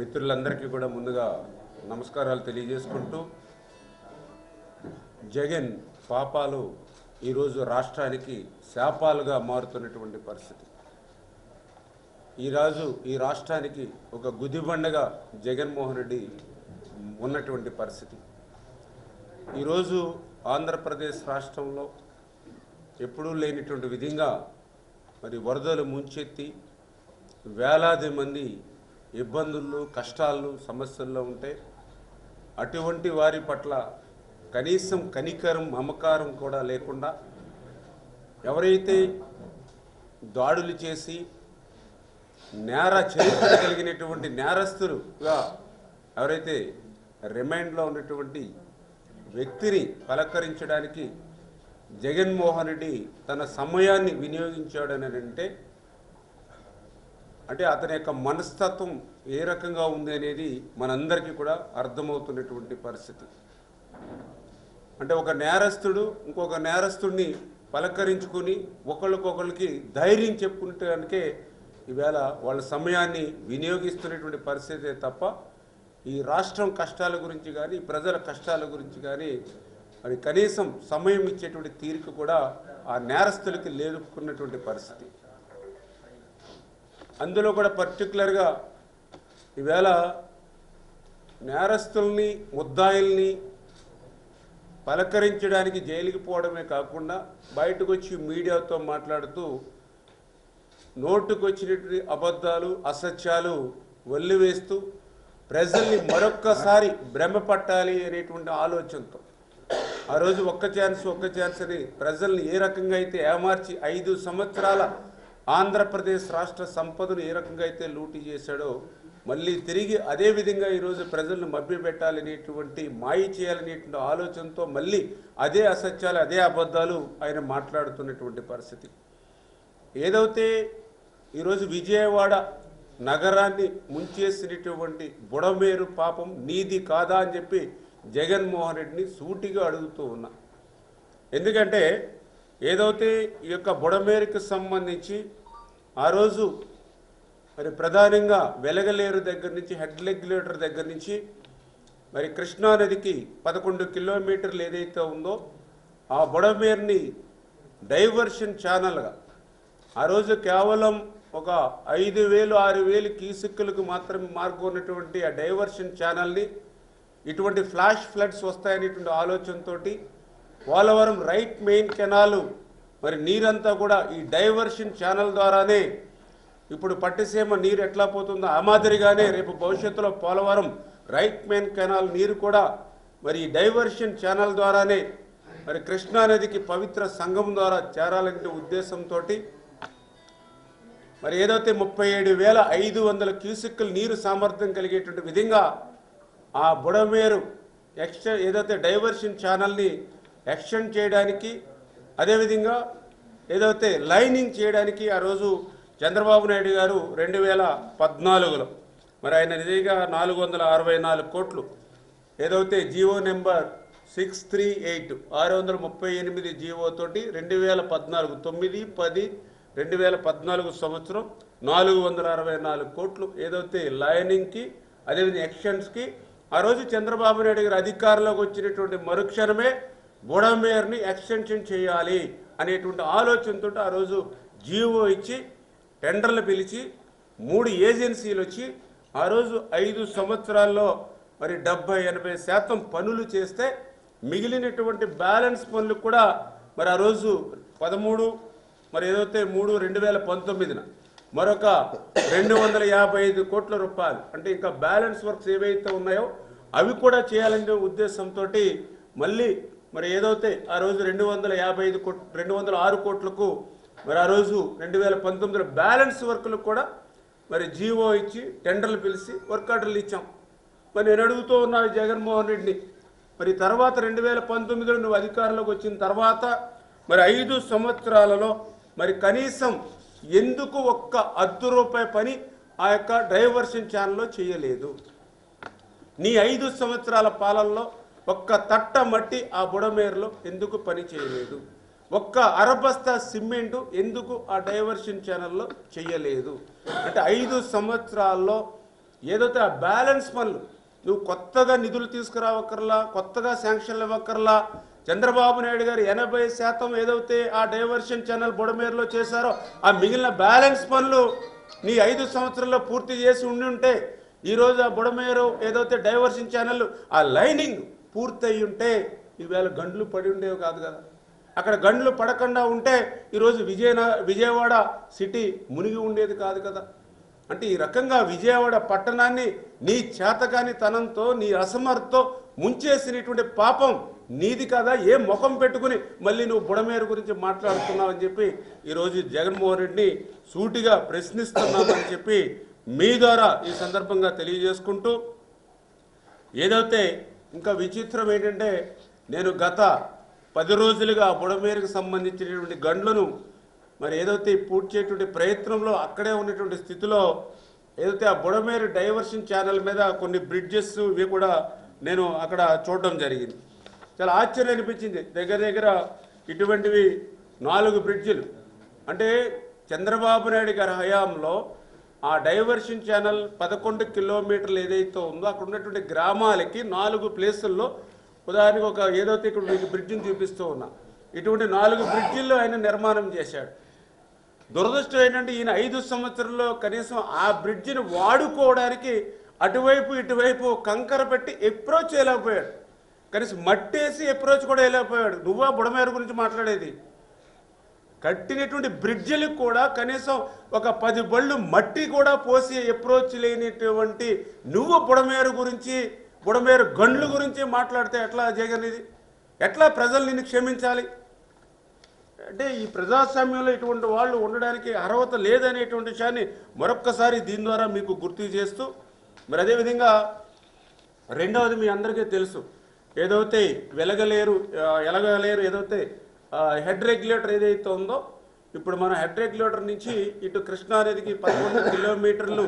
మిత్రులందరికీ కూడా ముందుగా నమస్కారాలు తెలియజేసుకుంటూ జగన్ పాపాలు ఈరోజు రాష్ట్రానికి శాపాలుగా మారుతున్నటువంటి పరిస్థితి. ఈరోజు ఈ రాష్ట్రానికి ఒక గుదిబండగా జగన్మోహన్ రెడ్డి ఉన్నటువంటి పరిస్థితి. ఈరోజు ఆంధ్రప్రదేశ్ రాష్ట్రంలో ఎప్పుడూ లేనిటువంటి విధంగా మరి వరదలు ముంచెత్తి వేలాది మంది ఇబ్బందులు, కష్టాలు, సమస్యల్లో ఉంటే అటువంటి వారి పట్ల కనీసం కనికరం, మమకారం కూడా లేకుండా ఎవరైతే దాడులు చేసి నేర చరిత్ర కలిగినటువంటి నేరస్తులుగా ఎవరైతే రిమైండ్లో ఉన్నటువంటి వ్యక్తిని పలకరించడానికి జగన్మోహన్ రెడ్డి తన సమయాన్ని వినియోగించాడని అంటే అతని యొక్క మనస్తత్వం ఏ రకంగా ఉంది అనేది మనందరికీ కూడా అర్థమవుతున్నటువంటి పరిస్థితి. అంటే ఒక నేరస్తుడు ఇంకొక నేరస్తుడిని పలకరించుకుని ఒకళ్ళకొకళ్ళకి ధైర్యం చెప్పుకుంటానికే ఈవేళ వాళ్ళ సమయాన్ని వినియోగిస్తున్నటువంటి పరిస్థితే తప్ప ఈ రాష్ట్రం కష్టాల గురించి కానీ ప్రజల కష్టాల గురించి కానీ మరి కనీసం సమయం ఇచ్చేటువంటి తీరిక కూడా ఆ నేరస్తులకి లేదుకున్నటువంటి పరిస్థితి. అందులో కూడా పర్టికులర్గా ఈవేళ నేరస్తుల్ని, ముద్దాయిల్ని పలకరించడానికి జైలుకి పోవడమే కాకుండా బయటకు వచ్చి మీడియాతో మాట్లాడుతూ నోటుకొచ్చినటువంటి అబద్ధాలు, అసత్యాలు వల్లివేస్తూ ప్రజల్ని మరొక్కసారి భ్రమపట్టాలి అనేటువంటి ఆలోచనతో ఆ రోజు ఒక్క ఛాన్స్ అని ప్రజల్ని ఏ రకంగా అయితే ఏమార్చి 5 సంవత్సరాల ఆంధ్రప్రదేశ్ రాష్ట్ర సంపదను ఏ రకంగా అయితే లూటీ చేశాడో మళ్ళీ తిరిగి అదే విధంగా ఈరోజు ప్రజలను మభ్యపెట్టాలనేటువంటి మాయ చేయాలనేటువంటి ఆలోచనతో మళ్ళీ అదే అసత్యాలు, అదే అబద్ధాలు ఆయన మాట్లాడుతున్నటువంటి పరిస్థితి. ఏదైతే ఈరోజు విజయవాడ నగరాన్ని ముంచేసినటువంటి బుడమేరు పాపం నీది కాదా అని చెప్పి జగన్మోహన్ రెడ్డిని సూటిగా అడుగుతూ ఉన్నా. ఎందుకంటే ఏదైతే ఈ యొక్క బుడమేరుకు సంబంధించి ఆ రోజు మరి ప్రధానంగా వెలగలేరు దగ్గర నుంచి హెడ్ రెగ్యులేటర్ దగ్గర నుంచి మరి కృష్ణానదికి 11 కిలోమీటర్లు ఏదైతే ఉందో ఆ బుడమేరుని డైవర్షన్ ఛానల్గా ఆ రోజు కేవలం ఒక 5,000-6,000 క్యూసెక్కులకు మాత్రమే మార్గం ఉన్నటువంటి ఆ డైవర్షన్ ఛానల్ని ఇటువంటి ఫ్లాష్ ఫ్లడ్స్ వస్తాయనేటువంటి ఆలోచనతో పోలవరం రైట్ మెయిన్ కెనాలు మరి నీరంతా కూడా ఈ డైవర్షన్ ఛానల్ ద్వారానే ఇప్పుడు పట్టిసీమ నీరు ఎట్లా పోతుందో ఆ మాదిరిగానే రేపు భవిష్యత్తులో పోలవరం రైట్ మెయిన్ కెనాల్ నీరు కూడా మరి ఈ డైవర్షన్ ఛానల్ ద్వారానే మరి కృష్ణానదికి పవిత్ర సంగమం ద్వారా చేరాలనే ఉద్దేశంతో మరి ఏదైతే 37,500 క్యూసెక్కుల నీరు సామర్థ్యం కలిగేటువంటి విధంగా ఆ బుడమేరు ఏదైతే డైవర్షన్ ఛానల్ని ఎక్స్టెండ్ చేయడానికి అదేవిధంగా ఏదైతే లైనింగ్ చేయడానికి ఆ రోజు చంద్రబాబు నాయుడు గారు 2014లో మరి ఆయన నిజంగా 464 కోట్లు ఏదైతే జీవో నెంబర్ 638 638 జీవో తోటి 2014 9/10/2014 సంవత్సరం 464 కోట్లు ఏదైతే లైనింగ్కి అదేవిధంగా ఎక్స్టెన్స్కి ఆ రోజు చంద్రబాబు నాయుడు గారు అధికారంలోకి వచ్చినటువంటి మరుక్షణమే బుడమేరుని ఎక్స్టెన్షన్ చేయాలి అనేటువంటి ఆలోచనతో ఆ రోజు జీవో ఇచ్చి టెండర్లు పిలిచి 3 ఏజెన్సీలు వచ్చి ఆ రోజు 5 సంవత్సరాల్లో మరి 70-80% పనులు చేస్తే మిగిలినటువంటి బ్యాలెన్స్ పనులు కూడా మరి ఆ రోజు 13 మరి ఏదైతే 3/2019న మరొక 255 కోట్ల రూపాయలు అంటే ఇంకా బ్యాలెన్స్ వర్క్స్ ఏవైతే ఉన్నాయో అవి కూడా చేయాలనే ఉద్దేశంతో మళ్ళీ మరి ఏదైతే ఆ రోజు 206 కోట్లకు మరి ఆ రోజు 2019లో బ్యాలెన్స్ వర్క్లకు కూడా మరి జీవో ఇచ్చి టెండర్లు పిలిచి వర్క్ ఆర్డర్లు ఇచ్చాం. మరి నేను అడుగుతూ ఉన్నాను జగన్మోహన్ రెడ్డిని, మరి తర్వాత 2019లో నువ్వు అధికారంలోకి వచ్చిన తర్వాత మరి 5 సంవత్సరాలలో మరి కనీసం ఎందుకు ఒక్క ₹10 పని ఆ యొక్క డైవర్షన్ ఛానల్లో చేయలేదు? నీ 5 సంవత్సరాల పాలనలో ఒక్క తట్ట మట్టి ఆ బుడమేరులో ఎందుకు పని చేయలేదు? ఒక్క అరబస్తా సిమెంటు ఎందుకు ఆ డైవర్షన్ ఛానల్లో చేయలేదు? అంటే 5 సంవత్సరాల్లో ఏదైతే ఆ బ్యాలెన్స్ పనులు నువ్వు కొత్తగా నిధులు తీసుకురావక్కర్లా, కొత్తగా శాంక్షన్లు ఇవ్వక్కర్లా. చంద్రబాబు నాయుడు గారు 80% ఏదైతే ఆ డైవర్షన్ ఛానల్ బుడమేరులో చేశారో ఆ మిగిలిన బ్యాలెన్స్ పనులు నీ 5 సంవత్సరాల్లో పూర్తి చేసి ఉంటే ఈరోజు ఆ బుడమేరు ఏదైతే డైవర్షన్ ఛానల్ ఆ లైనింగ్ పూర్తి అయ్యి ఉంటే ఈవేళ గండ్లు పడి ఉండేవి కాదు కదా. అక్కడ గండ్లు పడకుండా ఉంటే ఈరోజు విజయవాడ సిటీ మునిగి ఉండేది కాదు కదా. అంటే ఈ రకంగా విజయవాడ పట్టణాన్ని నీ చేతకాని తనంతో నీ అసమర్థతో ముంచేసినటువంటి పాపం నీది కదా. ఏ ముఖం పెట్టుకుని మళ్ళీ నువ్వు బుడమేరు గురించి మాట్లాడుతున్నావు అని చెప్పి ఈరోజు జగన్మోహన్ రెడ్డిని సూటిగా ప్రశ్నిస్తున్నామని చెప్పి మీ ద్వారా ఈ సందర్భంగా తెలియజేసుకుంటూ, ఏదైతే ఇంకా విచిత్రం ఏంటంటే నేను గత 10 రోజులుగా బుడమేరుకు సంబంధించినటువంటి గండ్లను మరి ఏదైతే పూడ్చేటువంటి ప్రయత్నంలో అక్కడే ఉన్నటువంటి స్థితిలో ఏదైతే ఆ బుడమేరు డైవర్షన్ ఛానల్ మీద కొన్ని బ్రిడ్జెస్ ఇవి కూడా నేను అక్కడ చూడడం జరిగింది. చాలా ఆశ్చర్యం అనిపించింది. దగ్గర దగ్గర ఇటువంటివి 4 బ్రిడ్జిలు. అంటే చంద్రబాబు నాయుడు గారి హయాంలో ఆ డైవర్షన్ ఛానల్ 11 కిలోమీటర్లు ఏదైతే ఉందో అక్కడ ఉన్నటువంటి గ్రామాలకి 4 ప్లేసుల్లో, ఉదాహరణకు ఒక ఏదైతే ఇక్కడ మీకు బ్రిడ్జిని చూపిస్తూ ఉన్నా, ఇటువంటి 4 బ్రిడ్జిల్లో ఆయన నిర్మాణం చేశాడు. దురదృష్టం ఏంటంటే ఈయన 5 సంవత్సరాల్లో కనీసం ఆ బ్రిడ్జిని వాడుకోవడానికి అటువైపు ఇటువైపు కంకర పెట్టి అప్రోచ్ చేయలేకపోయాడు. కనీసం మట్టేసి అప్రోచ్ కూడా వేయలేకపోయాడు. నువ్వా బుడమేరు గురించి మాట్లాడేది? కట్టినటువంటి బ్రిడ్జిలకు కూడా కనీసం ఒక 10 బళ్ళు మట్టి కూడా పోసి అప్రోచ్ లేనిటువంటి నువ్వు బుడమేరు గురించి, బుడమేరు గండ్ల గురించి మాట్లాడితే ఎట్లా జగన్? ఇది ఎట్లా ప్రజలు నిన్ను క్షమించాలి? అంటే ఈ ప్రజాస్వామ్యంలో ఇటువంటి వాళ్ళు ఉండడానికి అర్హత లేదనేటువంటి విషయాన్ని మరొక్కసారి దీని ద్వారా మీకు గుర్తు చేస్తూ, మరి అదేవిధంగా రెండవది మీ అందరికీ తెలుసు, ఏదైతే ఎలగలేరు ఏదైతే హెడ్ రెగ్యులేటర్ ఏదైతే ఉందో, ఇప్పుడు మన హెడ్ రెగ్యులేటర్ నుంచి ఇటు కృష్ణా నదికి 11 కిలోమీటర్లు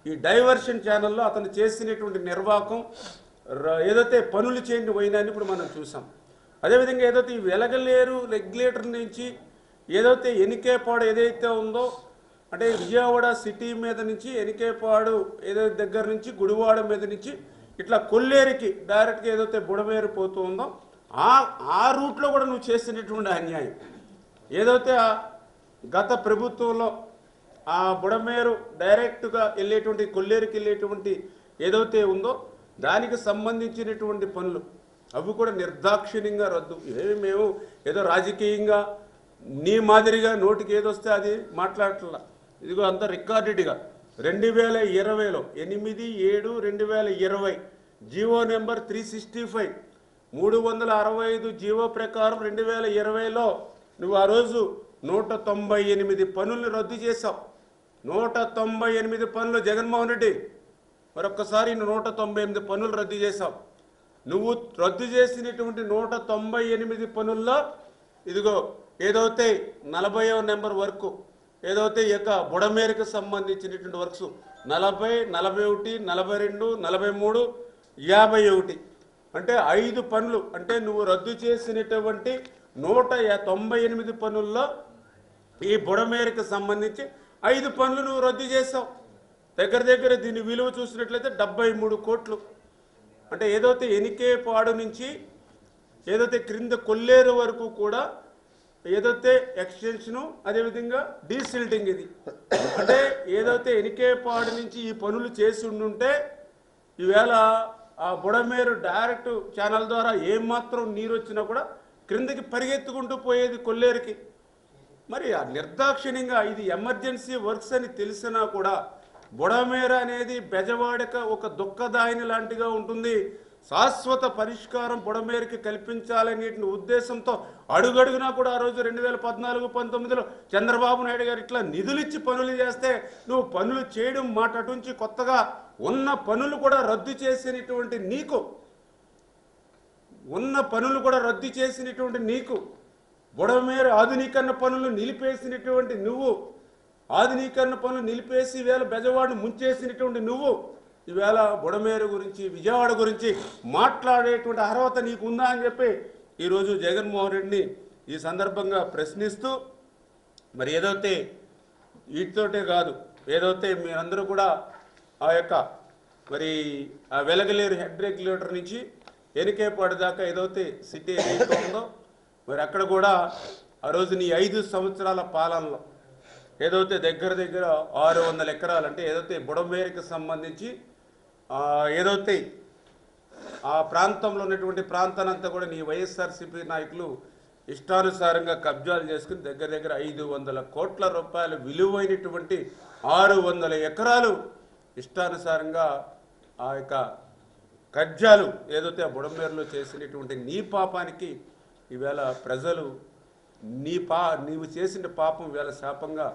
ఈ డైవర్షన్ ఛానల్లో అతను చేసినటువంటి నిర్వాహకం ఏదైతే పనులు చేయని పోయినాన్ని ఇప్పుడు మనం చూసాం. అదేవిధంగా ఏదైతే ఈ వెలగలేరు రెగ్యులేటర్ నుంచి ఏదైతే ఎనికేపాడు ఏదైతే ఉందో, అంటే విజయవాడ సిటీ మీద నుంచి ఎనికేపాడు ఏదైతే దగ్గర నుంచి గుడివాడ మీద నుంచి ఇట్లా కొల్లేరుకి డైరెక్ట్గా ఏదైతే బుడమేరు పోతూ ఉందో ఆ రూట్లో కూడా నువ్వు చేసినటువంటి అన్యాయం ఏదైతే గత ప్రభుత్వంలో ఆ బుడమేరు డైరెక్ట్గా వెళ్ళేటువంటి కొల్లేరుకి వెళ్ళేటువంటి ఏదైతే ఉందో దానికి సంబంధించినటువంటి పనులు అవి కూడా నిర్దాక్షిణ్యంగా రద్దు. మేము ఏదో రాజకీయంగా నీ మాదిరిగా నోటికి ఏదొస్తే అది మాట్లాడట్లా. ఇదిగో అంత రికార్డెడ్గా 2020లో 8/7/2020 జీవో నెంబర్ 365 365 జీవో ప్రకారం 2020లో నువ్వు ఆ రోజు 198 పనులను రద్దు చేశావు. 198 పనులు జగన్మోహన్ రెడ్డి, మరొక్కసారి 198 పనులు రద్దు చేశావు. నువ్వు రద్దు చేసినటువంటి 198 పనుల్లో ఇదిగో ఏదైతే 40వ నెంబర్ వరకు ఏదైతే ఇక బుడమేరుకు సంబంధించినటువంటి వర్క్స్ 40, 41, 42, 43, 51 అంటే 5 పనులు. అంటే నువ్వు రద్దు చేసినటువంటి 198 పనుల్లో ఈ బుడమేరుకు సంబంధించి 5 పనులు నువ్వు రద్దు చేసావు. దగ్గర దగ్గర దీని విలువ చూసినట్లయితే 73 కోట్లు. అంటే ఏదైతే ఎనికేపాడు నుంచి ఏదైతే క్రింద కొల్లేరు వరకు కూడా ఏదైతే ఎక్స్టెన్షను, అదేవిధంగా డీసిల్టింగ్. ఇది అంటే ఏదైతే ఎనికేపాడు నుంచి ఈ పనులు చేసి ఉండుంటే ఈవేళ ఆ బుడమేరు డైరెక్ట్ ఛానల్ ద్వారా ఏమాత్రం నీరు వచ్చినా కూడా క్రిందకి పరిగెత్తుకుంటూ పోయేది కొల్లేరుకి. మరి ఆ నిర్దాక్షిణ్యంగా ఇది ఎమర్జెన్సీ వర్క్స్ అని తెలిసినా కూడా బుడమేరు అనేది బెజవాడక ఒక దుఃఖదాయిని లాంటిగా ఉంటుంది. శాశ్వత పరిష్కారం బుడమేరుకి కల్పించాలనే ఉద్దేశంతో అడుగడుగునా కూడా ఆ రోజు 2014-19లో చంద్రబాబు నాయుడు గారు ఇట్లా నిధులిచ్చి పనులు చేస్తే నువ్వు పనులు చేయడం మాట అటుంచి కొత్తగా ఉన్న పనులు కూడా రద్దు చేసినటువంటి నీకు బుడమేరు ఆధునీకరణ పనులు నిలిపేసినటువంటి నువ్వు, ఆధునీకరణ పనులు నిలిపేసి ఈవేళ బెజవాడను ముంచేసినటువంటి నువ్వు ఈవేళ బుడమేరు గురించి, విజయవాడ గురించి మాట్లాడేటువంటి అర్హత నీకు ఉందా అని చెప్పి ఈరోజు జగన్మోహన్ రెడ్డిని ఈ సందర్భంగా ప్రశ్నిస్తూ, మరి ఏదైతే వీటితోటే కాదు, ఏదైతే మీరందరూ కూడా ఆ యొక్క మరి ఆ వెలగలేరు హెడ్ రెగ్యులేటర్ నుంచి ఎనికేపాడు దాకా ఏదైతే సిటీ ఏదైతే ఉందో మరి అక్కడ కూడా ఆ రోజు నీ 5 సంవత్సరాల పాలనలో ఏదైతే దగ్గర దగ్గర 600 ఎకరాలు అంటే ఏదైతే బుడమేరుకి సంబంధించి ఏదైతే ఆ ప్రాంతంలో ఉన్నటువంటి ప్రాంతానంతా కూడా నీ వైఎస్ఆర్సీపీ నాయకులు ఇష్టానుసారంగా కబ్జాలు చేసుకుని దగ్గర దగ్గర 500 కోట్ల రూపాయలు విలువైనటువంటి 600 ఎకరాలు ఇష్టానుసారంగా ఆ యొక్క కబ్జాలు ఏదైతే ఆ బుడమేరులో చేసినటువంటి నీ పాపానికి ఈవేళ ప్రజలు నీవు చేసిన పాపం ఈవేళ శాపంగా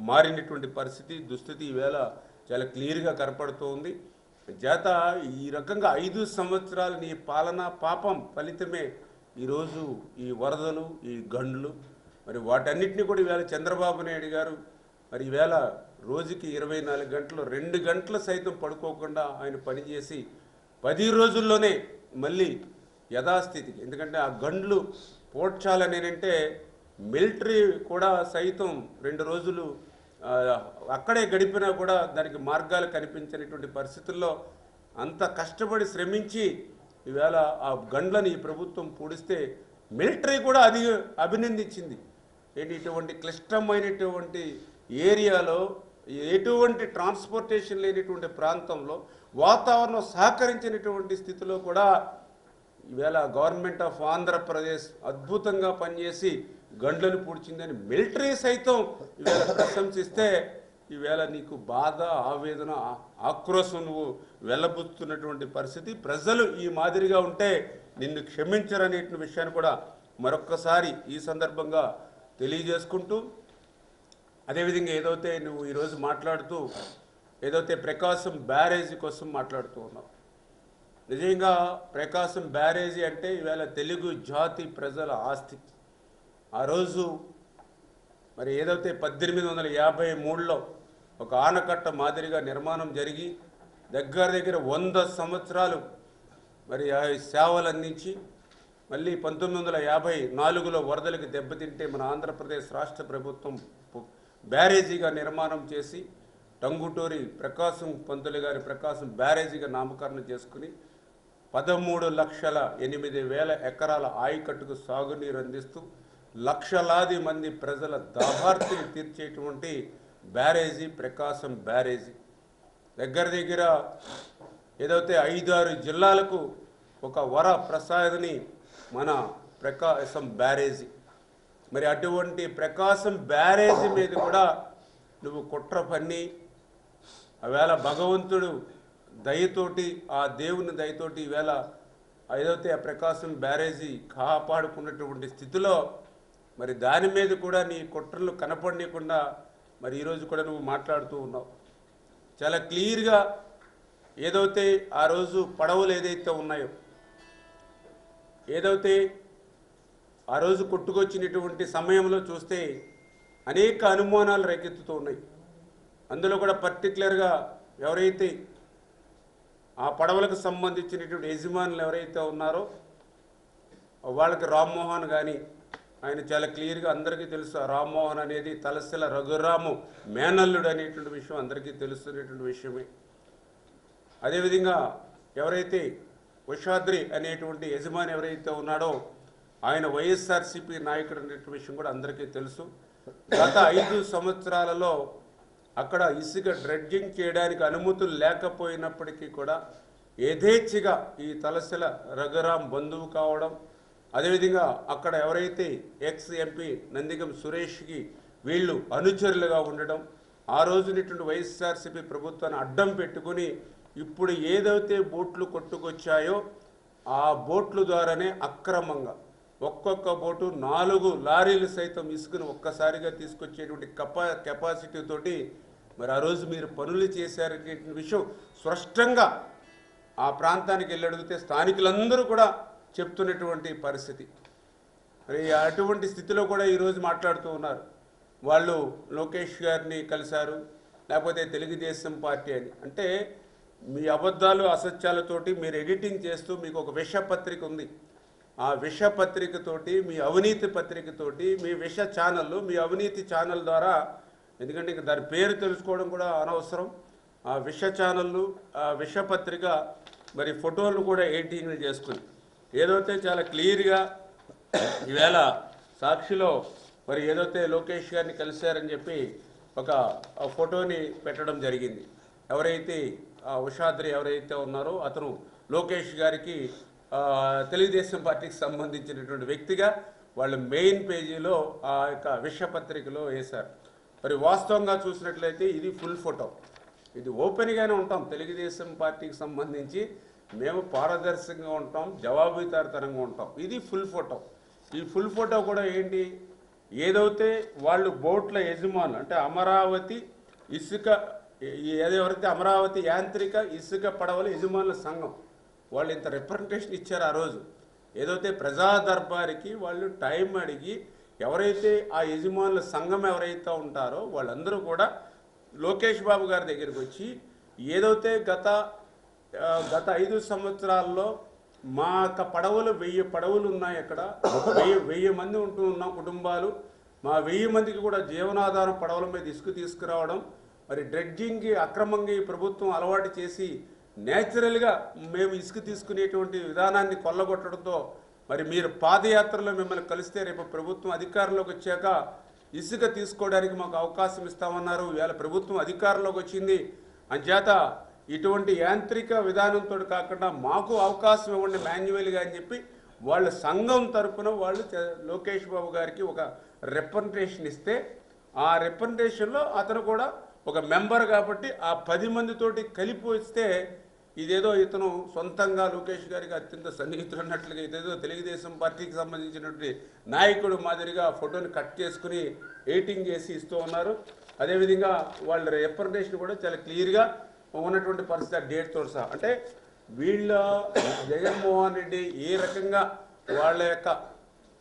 మారినటువంటి పరిస్థితి దుస్థితి ఈవేళ చాలా క్లియర్గా కనపడుతూ ఉంది. చేత ఈ రకంగా 5 సంవత్సరాలు నీ పాలన పాపం ఫలితమే ఈరోజు ఈ వరదలు ఈ గండ్లు మరి వాటన్నిటిని కూడా ఈవేళ చంద్రబాబు నాయుడు గారు మరి ఈవేళ రోజుకి 24 గంటలు 2 గంటలు సైతం పడుకోకుండా ఆయన పనిచేసి 10 రోజుల్లోనే మళ్ళీ యథాస్థితికి, ఎందుకంటే ఆ గండ్లు పోడ్చాలనేనంటే మిలిటరీ కూడా సైతం 2 రోజులు అక్కడే గడిపినా కూడా దానికి మార్గాలు కనిపించినటువంటి పరిస్థితుల్లో అంత కష్టపడి శ్రమించి ఈవేళ ఆ గండ్లని ఈ ప్రభుత్వం పూడిస్తే మిలిటరీ కూడా అది అభినందించింది. ఏంటి ఇటువంటి క్లిష్టమైనటువంటి ఏరియాలో ఎటువంటి ట్రాన్స్పోర్టేషన్ లేనటువంటి ప్రాంతంలో వాతావరణం సహకరించినటువంటి స్థితిలో కూడా ఈవేళ గవర్నమెంట్ ఆఫ్ ఆంధ్రప్రదేశ్ అద్భుతంగా పనిచేసి గండ్లను పూడ్చిందని మిలిటరీ సైతం ఈవేళ ప్రశంసిస్తే ఈవేళ నీకు బాధ ఆవేదన ఆక్రోశం నువ్వు వెళ్ళబుచ్చుతున్నటువంటి పరిస్థితి. ప్రజలు ఈ మాదిరిగా ఉంటే నిన్ను క్షమించరనే విషయాన్ని కూడా మరొక్కసారి ఈ సందర్భంగా తెలియజేసుకుంటూ, అదేవిధంగా ఏదైతే నువ్వు ఈరోజు మాట్లాడుతూ ఏదైతే ప్రకాశం బ్యారేజీ కోసం మాట్లాడుతూ ఉన్నావు, నిజంగా ప్రకాశం బ్యారేజీ అంటే ఈవేళ తెలుగు జాతి ప్రజల ఆస్తి. ఆ రోజు మరి ఏదైతే 1853లో ఒక ఆనకట్ట మాదిరిగా నిర్మాణం జరిగి దగ్గర దగ్గర 100 సంవత్సరాలు మరి సేవలు అందించి మళ్ళీ 1954లో వరదలకు దెబ్బతింటే మన ఆంధ్రప్రదేశ్ రాష్ట్ర ప్రభుత్వం బ్యారేజీగా నిర్మాణం చేసి టంగుటూరి ప్రకాశం పంతులు గారి ప్రకాశం బ్యారేజీగా నామకరణం చేసుకుని 13,08,000 ఎకరాల ఆయకట్టుకు సాగునీరు అందిస్తూ లక్షలాది మంది ప్రజల దాహార్తిని తీర్చేటువంటి బ్యారేజీ ప్రకాశం బ్యారేజీ. దగ్గర దగ్గర ఏదైతే 5-6 జిల్లాలకు ఒక వర ప్రసాదని మన ప్రకాశం బ్యారేజీ. మరి అటువంటి ప్రకాశం బ్యారేజీ మీద కూడా నువ్వు కుట్ర పన్ని ఆవేళ భగవంతుడు దయతోటి ఆ దేవుని దయతోటి ఈవేళ ఏదైతే ఆ ప్రకాశం బ్యారేజీ కాపాడుకున్నటువంటి స్థితిలో మరి దాని మీద కూడా నీ కుట్రలు కనపడకుండా మరి ఈరోజు కూడా నువ్వు మాట్లాడుతూ ఉన్నావు. చాలా క్లియర్గా ఏదైతే ఆ రోజు పడవలు ఏదైతే ఉన్నాయో, ఏదైతే ఆ రోజు కొట్టుకొచ్చినటువంటి సమయంలో చూస్తే అనేక అనుమానాలు రేకెత్తుతూ ఉన్నాయి. అందులో కూడా పర్టికులర్గా ఎవరైతే ఆ పడవలకు సంబంధించినటువంటి యజమానులు ఎవరైతే ఉన్నారో వాళ్ళకి రామ్మోహన్ కానీ, ఆయన చాలా క్లియర్గా అందరికీ తెలుసు. రామ్మోహన్ అనేది తలసిల రఘురాము మేనల్లుడు అనేటువంటి విషయం అందరికీ తెలుస్తున్నటువంటి విషయమే. అదేవిధంగా ఎవరైతే ఉషాద్రి అనేటువంటి యజమాని ఎవరైతే ఉన్నాడో ఆయన వైఎస్ఆర్సీపీ నాయకుడు అనేటువంటి విషయం కూడా అందరికీ తెలుసు. గత 5 సంవత్సరాలలో అక్కడ ఇసుక డ్రెడ్జింగ్ చేయడానికి అనుమతులు లేకపోయినప్పటికీ కూడా యథేచ్ఛగా ఈ తలసిల రఘురాం బంధువు కావడం, అదేవిధంగా అక్కడ ఎవరైతే ఎక్స్ ఎంపీ నందిగం సురేష్కి వీళ్ళు అనుచరులుగా ఉండడం, ఆ రోజునటువంటి వైఎస్ఆర్సీపీ ప్రభుత్వాన్ని అడ్డం పెట్టుకుని ఇప్పుడు ఏదైతే బోట్లు కొట్టుకొచ్చాయో ఆ బోట్ల ద్వారానే అక్రమంగా ఒక్కొక్క బోటు 4 లారీలు సైతం ఇసుకను ఒక్కసారిగా తీసుకొచ్చేటువంటి కెపాసిటీ తోటి మరి ఆ రోజు మీరు పనులు చేశారనే విషయం స్పష్టంగా ఆ ప్రాంతానికి వెళ్ళి అడిగితే స్థానికులందరూ కూడా చెప్తున్నటువంటి పరిస్థితి. మరి అటువంటి స్థితిలో కూడా ఈరోజు మాట్లాడుతూ ఉన్నారు. వాళ్ళు లోకేష్ గారిని కలిశారు, లేకపోతే తెలుగుదేశం పార్టీ అని. అంటే మీ అబద్ధాలు అసత్యాలతోటి మీరు ఎడిటింగ్ చేస్తూ మీకు ఒక విషపత్రిక ఉంది. ఆ విషపత్రికతోటి మీ అవినీతి పత్రికతోటి మీ విష ఛానళ్ళు మీ అవినీతి ఛానల్ ద్వారా, ఎందుకంటే ఇంక దాని పేరు తెలుసుకోవడం కూడా అనవసరం, ఆ విష ఛానళ్ళు, ఆ విషపత్రిక మరి ఫోటోలు కూడా ఎడిటింగ్ చేసుకుని ఏదైతే చాలా క్లియర్గా ఈవేళ సాక్షిలో మరి ఏదైతే లోకేష్ గారిని కలిశారని చెప్పి ఒక ఫోటోని పెట్టడం జరిగింది. ఎవరైతే ఉషాద్రి ఎవరైతే ఉన్నారో అతను లోకేష్ గారికి తెలుగుదేశం పార్టీకి సంబంధించినటువంటి వ్యక్తిగా వాళ్ళు మెయిన్ పేజీలో ఆ యొక్క విషపత్రికలో వేశారు. మరి వాస్తవంగా చూసినట్లయితే ఇది ఫుల్ ఫోటో, ఇది ఓపెన్గానే ఉంటాం. తెలుగుదేశం పార్టీకి సంబంధించి మేము పారదర్శకంగా ఉంటాం, జవాబుదారీతనంగా ఉంటాం. ఇది ఫుల్ ఫోటో. ఈ ఫుల్ ఫోటో కూడా ఏంటి, ఏదైతే వాళ్ళు బోట్ల యజమానులు అంటే అమరావతి ఇసుక ఏదెవరైతే అమరావతి యాంత్రిక ఇసుక పడవల యజమానుల సంఘం వాళ్ళు ఇంత రిప్రజెంటేషన్ ఇచ్చారు. ఆ రోజు ఏదైతే ప్రజా దర్బారికి వాళ్ళు టైం అడిగి ఎవరైతే ఆ యజమానుల సంఘం ఎవరైతే ఉంటారో వాళ్ళందరూ కూడా లోకేష్ బాబు గారి దగ్గరికి వచ్చి ఏదైతే గత 5 సంవత్సరాల్లో మా యొక్క పడవలు 1000 పడవలు ఉన్నాయి. అక్కడ 1000 మంది ఉంటున్న కుటుంబాలు, మా 1000 మందికి కూడా జీవనాధారం పడవల మీద ఇసుక తీసుకురావడం, మరి డ్రెడ్జింగ్కి అక్రమంగా ఈ ప్రభుత్వం అలవాటు చేసి నేచురల్గా మేము ఇసుక తీసుకునేటువంటి విధానాన్ని కొల్లగొట్టడంతో మరి మీరు పాదయాత్రలో మిమ్మల్ని కలిస్తే రేపు ప్రభుత్వం అధికారంలోకి వచ్చాక ఇసుక తీసుకోవడానికి మాకు అవకాశం ఇస్తామన్నారు. ఇవాళ ప్రభుత్వం అధికారంలోకి వచ్చింది, అంచేత ఇటువంటి యాంత్రిక విధానంతో కాకుండా మాకు అవకాశం ఇవ్వండి మాన్యువల్గా అని చెప్పి వాళ్ళ సంఘం తరఫున వాళ్ళు లోకేష్ బాబు గారికి ఒక రిప్రజెంటేషన్ ఇస్తే ఆ రిప్రజెంటేషన్లో అతను కూడా ఒక మెంబర్ కాబట్టి ఆ 10 మందితోటి కలిపి వస్తే ఇదేదో ఇతను సొంతంగా లోకేష్ గారికి అత్యంత సన్నిహితులు అన్నట్లుగా ఇదేదో తెలుగుదేశం పార్టీకి సంబంధించినటువంటి నాయకుడు మాదిరిగా ఫోటోని కట్ చేసుకుని ఎడిటింగ్ చేసి ఇస్తూ ఉన్నారు. అదేవిధంగా వాళ్ళ రిప్రజెంటేషన్ కూడా చాలా క్లియర్గా ఉన్నటువంటి పరిస్థితి డేట్తో సహా. అంటే వీళ్ళ జగన్మోహన్ రెడ్డి ఏ రకంగా వాళ్ళ యొక్క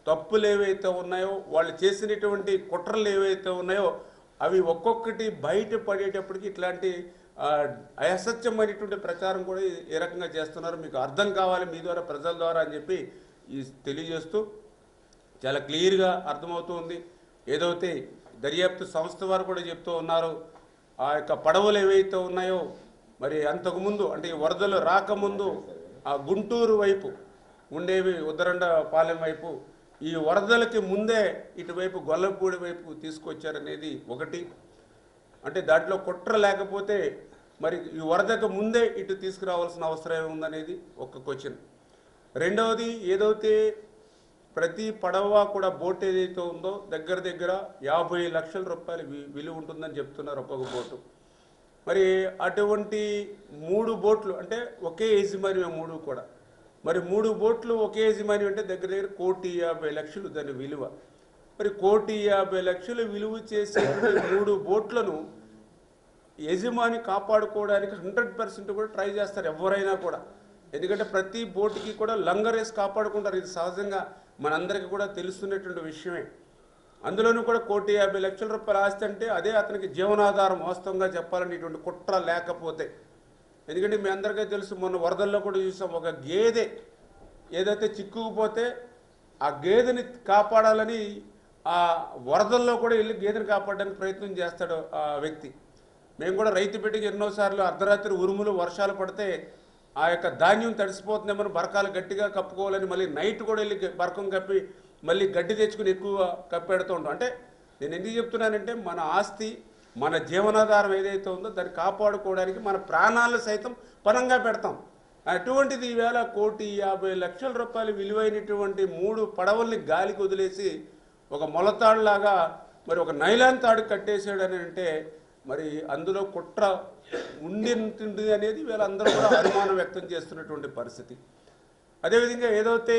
తప్పులు ఏవైతే ఉన్నాయో, వాళ్ళు చేసినటువంటి కుట్రలు ఏవైతే ఉన్నాయో అవి ఒక్కొక్కటి బయటపడేటప్పటికి ఇట్లాంటి అసత్యమైనటువంటి ప్రచారం కూడా ఏ రకంగా చేస్తున్నారు మీకు అర్థం కావాలి మీ ద్వారా ప్రజల ద్వారా అని చెప్పి తెలియజేస్తూ చాలా క్లియర్గా అర్థమవుతుంది. ఏదైతే దర్యాప్తు సంస్థ వారు కూడా చెప్తూ ఉన్నారు, ఆ యొక్క పడవలు ఏవైతే ఉన్నాయో మరి అంతకుముందు అంటే ఈ వరదలు రాకముందు ఆ గుంటూరు వైపు ఉండేవి, ఉద్దరండ పాలెం వైపు, ఈ వరదలకి ముందే ఇటువైపు గొల్లపూడి వైపు తీసుకొచ్చారనేది ఒకటి. అంటే దాంట్లో కుట్ర లేకపోతే మరి ఈ వరదకు ముందే ఇటు తీసుకురావాల్సిన అవసరం ఉందనేది ఒక క్వశ్చన్. రెండవది ఏదైతే ప్రతి పడవ కూడా బోట్ ఏదైతే ఉందో దగ్గర 50 లక్షల రూపాయలు విలువ ఉంటుందని చెప్తున్నారు ఒక్కొక్క బోటు. మరి అటువంటి 3 బోట్లు అంటే ఒకే యజమాని 3 కూడా, మరి 3 బోట్లు ఒకే యజమాని అంటే దగ్గర 1,50,00,000 దాని విలువ. మరి 1,50,00,000 విలువ చేసే 3 బోట్లను యజమాని కాపాడుకోవడానికి 100% కూడా ట్రై చేస్తారు ఎవరైనా కూడా. ఎందుకంటే ప్రతి బోటుకి కూడా లంగర్ వేసి కాపాడుకుంటారు. ఇది సహజంగా మనందరికీ కూడా తెలుస్తున్నటువంటి విషయమే. అందులోనూ కూడా 1,50,00,000 రూపాయలు ఆస్తి అంటే అదే అతనికి జీవనాధారం వాస్తవంగా చెప్పాలని ఇటువంటి కుట్ర లేకపోతే. ఎందుకంటే మీ అందరికీ తెలుసు, మొన్న వరదల్లో కూడా చూసాం, ఒక గేదె ఏదైతే చిక్కుకుపోతే ఆ గేదెని కాపాడాలని ఆ వరదల్లో కూడా వెళ్ళి గేదెని కాపాడడానికి ప్రయత్నం చేస్తాడు ఆ వ్యక్తి. మేము కూడా రైతు బిడ్డకి ఎన్నోసార్లు అర్ధరాత్రి ఉరుములు వర్షాలు పడితే ఆ యొక్క ధాన్యం తడిసిపోతుందేమని బరకాలు గట్టిగా కప్పుకోవాలని మళ్ళీ నైట్ కూడా వెళ్ళి బరకం కప్పి మళ్ళీ గడ్డి తెచ్చుకుని ఎక్కువ కప్పెడుతూ ఉంటాం. అంటే నేను ఎందుకు చెప్తున్నానంటే మన ఆస్తి మన జీవనాధారం ఏదైతే ఉందో దాన్ని కాపాడుకోవడానికి మన ప్రాణాలు సైతం పణంగా పెడతాం. అటువంటిది ఈవేళ 1,50,00,000 రూపాయలు విలువైనటువంటి 3 పడవల్ని గాలికి వదిలేసి ఒక మొలతాడులాగా మరి ఒక నైలాన్ తాడు కట్టేసాడని అంటే మరి అందులో కుట్ర ఉండింది అనేది వీళ్ళందరూ కూడా అనుమానం వ్యక్తం చేస్తున్నటువంటి పరిస్థితి. అదేవిధంగా ఏదైతే